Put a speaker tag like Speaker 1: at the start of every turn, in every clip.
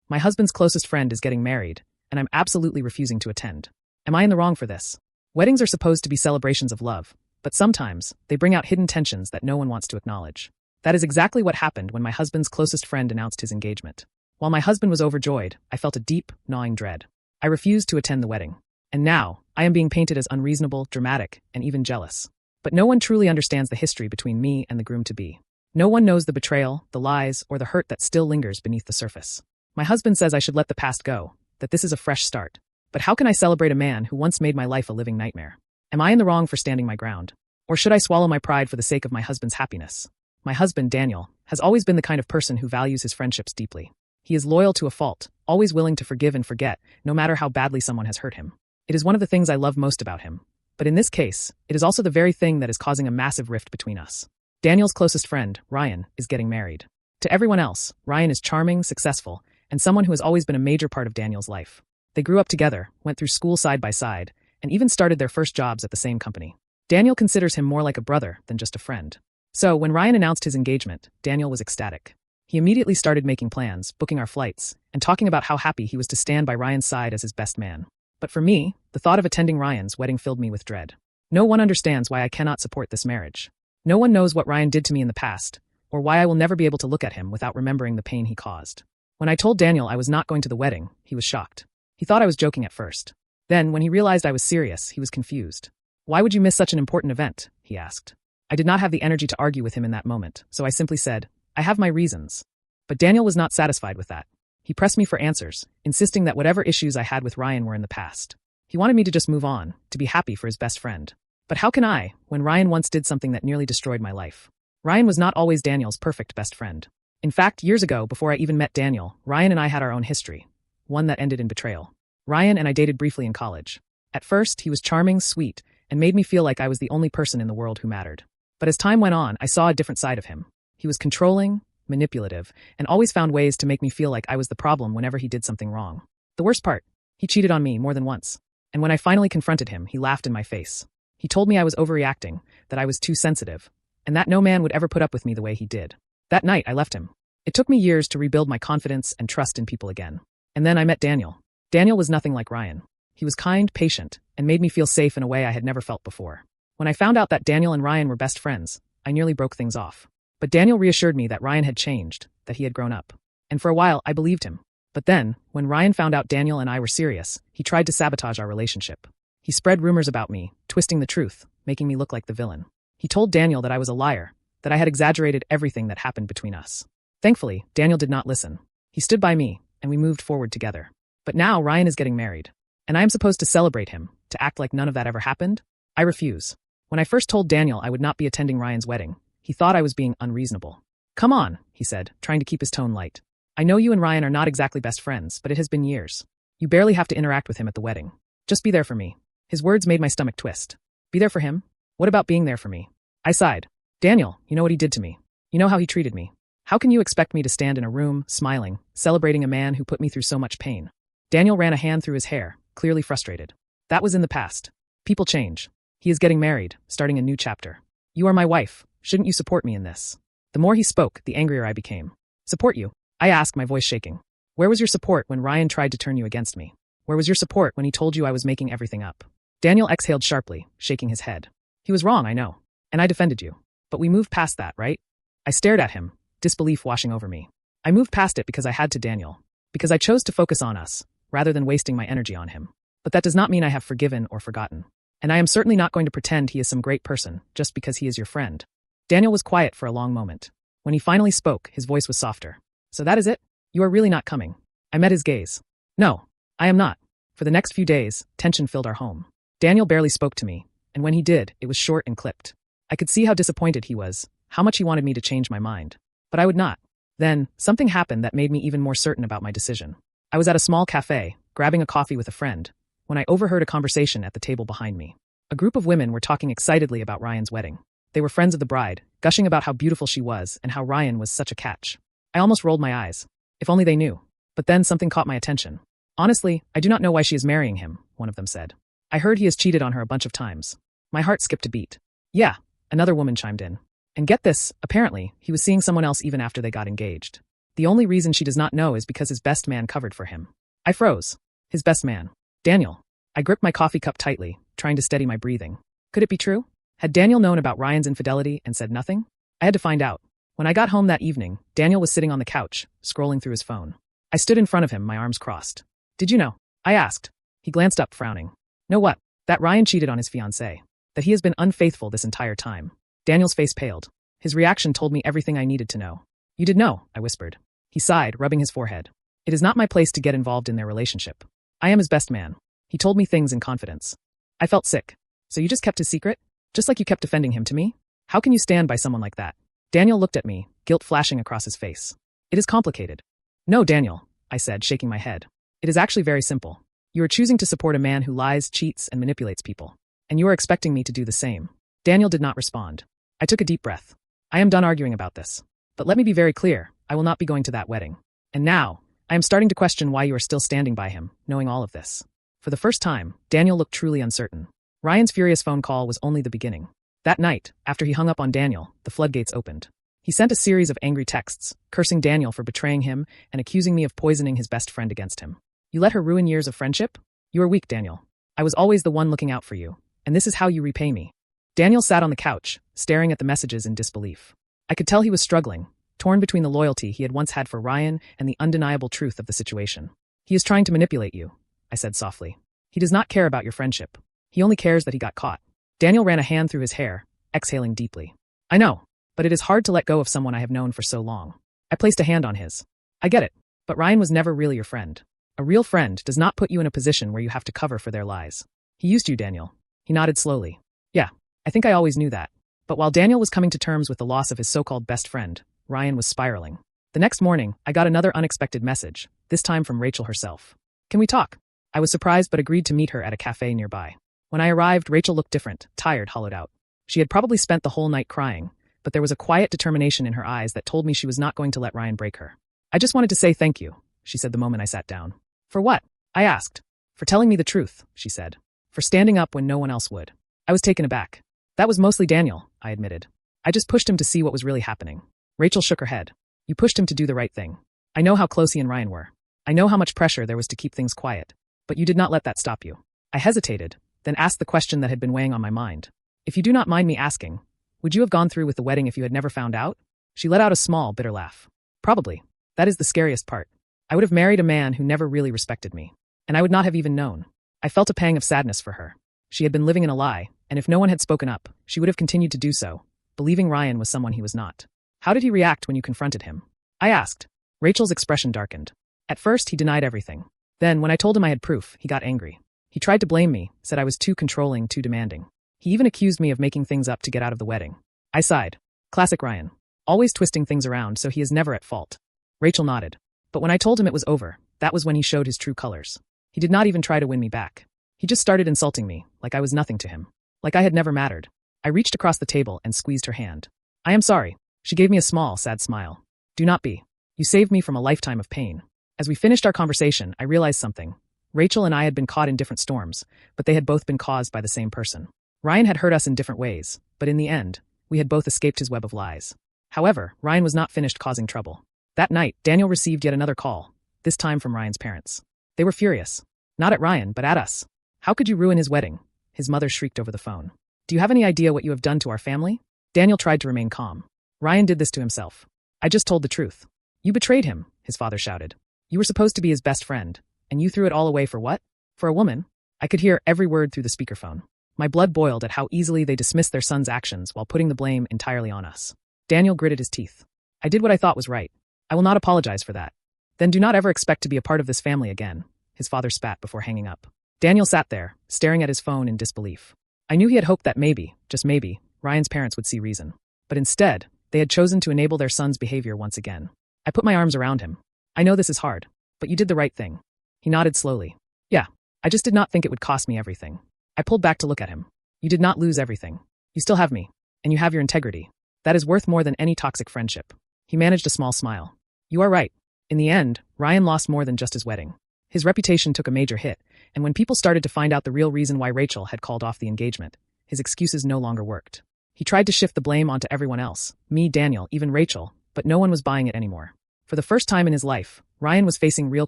Speaker 1: My husband's closest friend is getting married, and I'm absolutely refusing to attend. Am I in the wrong for this? Weddings are supposed to be celebrations of love, but sometimes they bring out hidden tensions that no one wants to acknowledge. That is exactly what happened when my husband's closest friend announced his engagement. While my husband was overjoyed, I felt a deep, gnawing dread. I refused to attend the wedding. And now, I am being painted as unreasonable, dramatic, and even jealous. But no one truly understands the history between me and the groom-to-be. No one knows the betrayal, the lies, or the hurt that still lingers beneath the surface. My husband says I should let the past go, that this is a fresh start. But how can I celebrate a man who once made my life a living nightmare? Am I in the wrong for standing my ground? Or should I swallow my pride for the sake of my husband's happiness? My husband, Daniel, has always been the kind of person who values his friendships deeply. He is loyal to a fault, always willing to forgive and forget, no matter how badly someone has hurt him. It is one of the things I love most about him. But in this case, it is also the very thing that is causing a massive rift between us. Daniel's closest friend, Ryan, is getting married. To everyone else, Ryan is charming, successful, and someone who has always been a major part of Daniel's life. They grew up together, went through school side by side, and even started their first jobs at the same company. Daniel considers him more like a brother than just a friend. So, when Ryan announced his engagement, Daniel was ecstatic. He immediately started making plans, booking our flights, and talking about how happy he was to stand by Ryan's side as his best man. But for me, the thought of attending Ryan's wedding filled me with dread. No one understands why I cannot support this marriage. No one knows what Ryan did to me in the past, or why I will never be able to look at him without remembering the pain he caused. When I told Daniel I was not going to the wedding, he was shocked. He thought I was joking at first. Then, when he realized I was serious, he was confused. "Why would you miss such an important event?" he asked. I did not have the energy to argue with him in that moment, so I simply said, "I have my reasons." But Daniel was not satisfied with that. He pressed me for answers, insisting that whatever issues I had with Ryan were in the past. He wanted me to just move on, to be happy for his best friend. But how can I, when Ryan once did something that nearly destroyed my life? Ryan was not always Daniel's perfect best friend. In fact, years ago, before I even met Daniel, Ryan and I had our own history, one that ended in betrayal. Ryan and I dated briefly in college. At first, he was charming, sweet, and made me feel like I was the only person in the world who mattered. But as time went on, I saw a different side of him. He was controlling, manipulative, and always found ways to make me feel like I was the problem whenever he did something wrong. The worst part, he cheated on me more than once. And when I finally confronted him, he laughed in my face. He told me I was overreacting, that I was too sensitive, and that no man would ever put up with me the way he did. That night, I left him. It took me years to rebuild my confidence and trust in people again. And then I met Daniel. Daniel was nothing like Ryan. He was kind, patient, and made me feel safe in a way I had never felt before. When I found out that Daniel and Ryan were best friends, I nearly broke things off. But Daniel reassured me that Ryan had changed, that he had grown up. And for a while, I believed him. But then, when Ryan found out Daniel and I were serious, he tried to sabotage our relationship. He spread rumors about me, twisting the truth, making me look like the villain. He told Daniel that I was a liar, that I had exaggerated everything that happened between us. Thankfully, Daniel did not listen. He stood by me, and we moved forward together. But now Ryan is getting married. And I am supposed to celebrate him, to act like none of that ever happened? I refuse. When I first told Daniel I would not be attending Ryan's wedding, he thought I was being unreasonable. "Come on," he said, trying to keep his tone light. "I know you and Ryan are not exactly best friends, but it has been years. You barely have to interact with him at the wedding. Just be there for me." His words made my stomach twist. Be there for him? What about being there for me? I sighed. "Daniel, you know what he did to me. You know how he treated me. How can you expect me to stand in a room, smiling, celebrating a man who put me through so much pain?" Daniel ran a hand through his hair, clearly frustrated. "That was in the past. People change. He is getting married, starting a new chapter. You are my wife. Shouldn't you support me in this?" The more he spoke, the angrier I became. "Support you?" I asked, my voice shaking. "Where was your support when Ryan tried to turn you against me? Where was your support when he told you I was making everything up?" Daniel exhaled sharply, shaking his head. "He was wrong, I know. And I defended you. But we moved past that, right?" I stared at him, disbelief washing over me. I moved past it because I had to, Daniel. Because I chose to focus on us, rather than wasting my energy on him. But that does not mean I have forgiven or forgotten. And I am certainly not going to pretend he is some great person, just because he is your friend. Daniel was quiet for a long moment. When he finally spoke, his voice was softer. "So that is it? You are really not coming?" I met his gaze. "No, I am not." For the next few days, tension filled our home. Daniel barely spoke to me, and when he did, it was short and clipped. I could see how disappointed he was, how much he wanted me to change my mind. But I would not. Then, something happened that made me even more certain about my decision. I was at a small cafe, grabbing a coffee with a friend, when I overheard a conversation at the table behind me. A group of women were talking excitedly about Ryan's wedding. They were friends of the bride, gushing about how beautiful she was and how Ryan was such a catch. I almost rolled my eyes. If only they knew. But then something caught my attention. "Honestly, I do not know why she is marrying him," one of them said. "I heard he has cheated on her a bunch of times." My heart skipped a beat. "Yeah," another woman chimed in. "And get this, apparently, he was seeing someone else even after they got engaged." The only reason she does not know is because his best man covered for him. I froze. His best man. Daniel. I gripped my coffee cup tightly, trying to steady my breathing. Could it be true? Had Daniel known about Ryan's infidelity and said nothing? I had to find out. When I got home that evening, Daniel was sitting on the couch, scrolling through his phone. I stood in front of him, my arms crossed. Did you know? I asked. He glanced up, frowning. Know what? That Ryan cheated on his fiancée. That he has been unfaithful this entire time. Daniel's face paled. His reaction told me everything I needed to know. You did know, I whispered. He sighed, rubbing his forehead. It is not my place to get involved in their relationship. I am his best man. He told me things in confidence. I felt sick. So you just kept his secret? Just like you kept defending him to me? How can you stand by someone like that? Daniel looked at me, guilt flashing across his face. It is complicated. No, Daniel, I said, shaking my head. It is actually very simple. You are choosing to support a man who lies, cheats, and manipulates people. And you are expecting me to do the same. Daniel did not respond. I took a deep breath. I am done arguing about this. But let me be very clear, I will not be going to that wedding. And now, I am starting to question why you are still standing by him, knowing all of this. For the first time, Daniel looked truly uncertain. Ryan's furious phone call was only the beginning. That night, after he hung up on Daniel, the floodgates opened. He sent a series of angry texts, cursing Daniel for betraying him and accusing me of poisoning his best friend against him. You let her ruin years of friendship? You are weak, Daniel. I was always the one looking out for you, and this is how you repay me. Daniel sat on the couch, staring at the messages in disbelief. I could tell he was struggling, torn between the loyalty he had once had for Ryan and the undeniable truth of the situation. He is trying to manipulate you, I said softly. He does not care about your friendship. He only cares that he got caught. Daniel ran a hand through his hair, exhaling deeply. I know, but it is hard to let go of someone I have known for so long. I placed a hand on his. I get it, but Ryan was never really your friend. A real friend does not put you in a position where you have to cover for their lies. He used you, Daniel. He nodded slowly. Yeah, I think I always knew that. But while Daniel was coming to terms with the loss of his so-called best friend, Ryan was spiraling. The next morning, I got another unexpected message, this time from Rachel herself. Can we talk? I was surprised but agreed to meet her at a cafe nearby. When I arrived, Rachel looked different, tired, hollowed out. She had probably spent the whole night crying, but there was a quiet determination in her eyes that told me she was not going to let Ryan break her. I just wanted to say thank you, she said the moment I sat down. For what? I asked. For telling me the truth, she said. For standing up when no one else would. I was taken aback. That was mostly Daniel, I admitted. I just pushed him to see what was really happening. Rachel shook her head. You pushed him to do the right thing. I know how close he and Ryan were. I know how much pressure there was to keep things quiet. But you did not let that stop you. I hesitated, then asked the question that had been weighing on my mind. If you do not mind me asking, would you have gone through with the wedding if you had never found out? She let out a small, bitter laugh. Probably. That is the scariest part. I would have married a man who never really respected me. And I would not have even known. I felt a pang of sadness for her. She had been living in a lie, and if no one had spoken up, she would have continued to do so, believing Ryan was someone he was not. How did he react when you confronted him? I asked. Rachel's expression darkened. At first, he denied everything. Then, when I told him I had proof, he got angry. He tried to blame me, said I was too controlling, too demanding. He even accused me of making things up to get out of the wedding. I sighed. Classic Ryan. Always twisting things around so he is never at fault. Rachel nodded. But when I told him it was over, that was when he showed his true colors. He did not even try to win me back. He just started insulting me, like I was nothing to him. Like I had never mattered. I reached across the table and squeezed her hand. I am sorry. She gave me a small, sad smile. Do not be. You saved me from a lifetime of pain. As we finished our conversation, I realized something. Rachel and I had been caught in different storms, but they had both been caused by the same person. Ryan had hurt us in different ways, but in the end, we had both escaped his web of lies. However, Ryan was not finished causing trouble. That night, Daniel received yet another call, this time from Ryan's parents. They were furious. Not at Ryan, but at us. How could you ruin his wedding? His mother shrieked over the phone. Do you have any idea what you have done to our family? Daniel tried to remain calm. Ryan did this to himself. I just told the truth. You betrayed him, his father shouted. You were supposed to be his best friend, and you threw it all away for what? For a woman? I could hear every word through the speakerphone. My blood boiled at how easily they dismissed their son's actions while putting the blame entirely on us. Daniel gritted his teeth. I did what I thought was right. I will not apologize for that. Then do not ever expect to be a part of this family again, his father spat before hanging up. Daniel sat there, staring at his phone in disbelief. I knew he had hoped that maybe, just maybe, Ryan's parents would see reason. But instead, they had chosen to enable their son's behavior once again. I put my arms around him. I know this is hard, but you did the right thing. He nodded slowly. Yeah, I just did not think it would cost me everything. I pulled back to look at him. You did not lose everything. You still have me, and you have your integrity. That is worth more than any toxic friendship. He managed a small smile. You are right. In the end, Ryan lost more than just his wedding. His reputation took a major hit, and when people started to find out the real reason why Rachel had called off the engagement, his excuses no longer worked. He tried to shift the blame onto everyone else, me, Daniel, even Rachel, but no one was buying it anymore. For the first time in his life, Ryan was facing real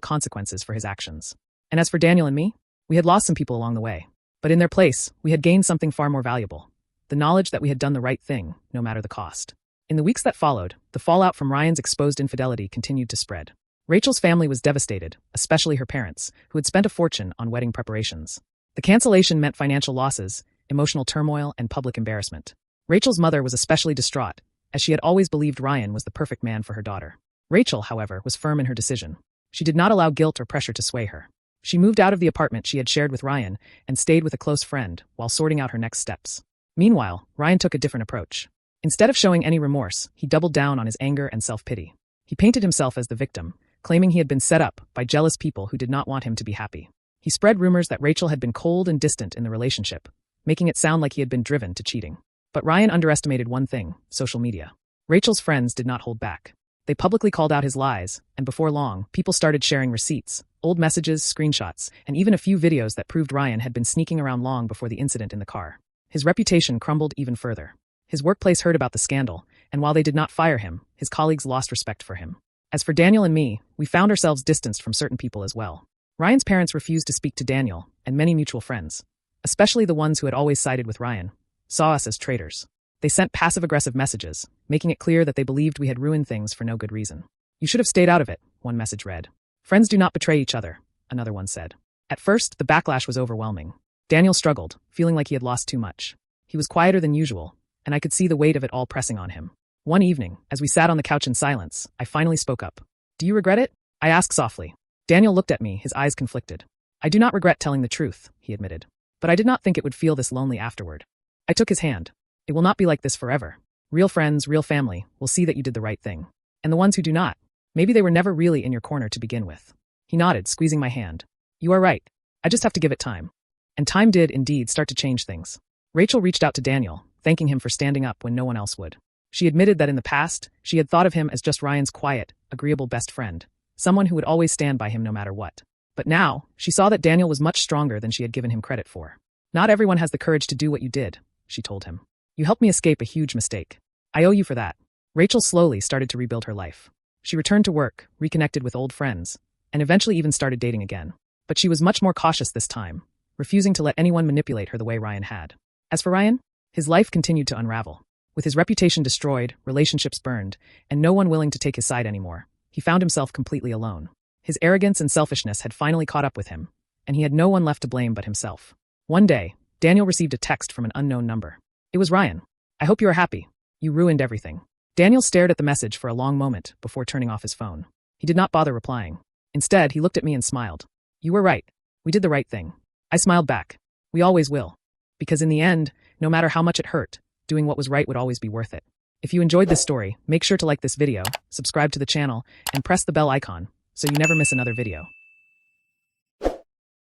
Speaker 1: consequences for his actions. And as for Daniel and me, we had lost some people along the way. But in their place, we had gained something far more valuable: the knowledge that we had done the right thing, no matter the cost. In the weeks that followed, the fallout from Ryan's exposed infidelity continued to spread. Rachel's family was devastated, especially her parents, who had spent a fortune on wedding preparations. The cancellation meant financial losses, emotional turmoil, and public embarrassment. Rachel's mother was especially distraught, as she had always believed Ryan was the perfect man for her daughter. Rachel, however, was firm in her decision. She did not allow guilt or pressure to sway her. She moved out of the apartment she had shared with Ryan and stayed with a close friend while sorting out her next steps. Meanwhile, Ryan took a different approach. Instead of showing any remorse, he doubled down on his anger and self-pity. He painted himself as the victim, claiming he had been set up by jealous people who did not want him to be happy. He spread rumors that Rachel had been cold and distant in the relationship, making it sound like he had been driven to cheating. But Ryan underestimated one thing: social media. Rachel's friends did not hold back. They publicly called out his lies, and before long, people started sharing receipts, old messages, screenshots, and even a few videos that proved Ryan had been sneaking around long before the incident in the car. His reputation crumbled even further. His workplace heard about the scandal, and while they did not fire him, his colleagues lost respect for him. As for Daniel and me, we found ourselves distanced from certain people as well. Ryan's parents refused to speak to Daniel, and many mutual friends, especially the ones who had always sided with Ryan, saw us as traitors. They sent passive-aggressive messages, making it clear that they believed we had ruined things for no good reason. "You should have stayed out of it," one message read. "Friends do not betray each other," another one said. At first, the backlash was overwhelming. Daniel struggled, feeling like he had lost too much. He was quieter than usual, and I could see the weight of it all pressing on him. One evening, as we sat on the couch in silence, I finally spoke up. "Do you regret it?" I asked softly. Daniel looked at me, his eyes conflicted. "I do not regret telling the truth," he admitted. "But I did not think it would feel this lonely afterward." I took his hand. "It will not be like this forever. Real friends, real family, will see that you did the right thing. And the ones who do not, maybe they were never really in your corner to begin with." He nodded, squeezing my hand. "You are right. I just have to give it time." And time did, indeed, start to change things. Rachel reached out to Daniel, thanking him for standing up when no one else would. She admitted that in the past, she had thought of him as just Ryan's quiet, agreeable best friend, someone who would always stand by him no matter what. But now, she saw that Daniel was much stronger than she had given him credit for. "Not everyone has the courage to do what you did," she told him. "You helped me escape a huge mistake. I owe you for that." Rachel slowly started to rebuild her life. She returned to work, reconnected with old friends, and eventually even started dating again. But she was much more cautious this time, refusing to let anyone manipulate her the way Ryan had. As for Ryan, his life continued to unravel. With his reputation destroyed, relationships burned, and no one willing to take his side anymore, he found himself completely alone. His arrogance and selfishness had finally caught up with him, and he had no one left to blame but himself. One day, Daniel received a text from an unknown number. It was Ryan. "I hope you are happy. You ruined everything." Daniel stared at the message for a long moment before turning off his phone. He did not bother replying. Instead, he looked at me and smiled. "You were right. We did the right thing." I smiled back. "We always will. Because in the end, no matter how much it hurt, doing what was right would always be worth it." If you enjoyed this story, make sure to like this video, subscribe to the channel, and press the bell icon so you never miss another video.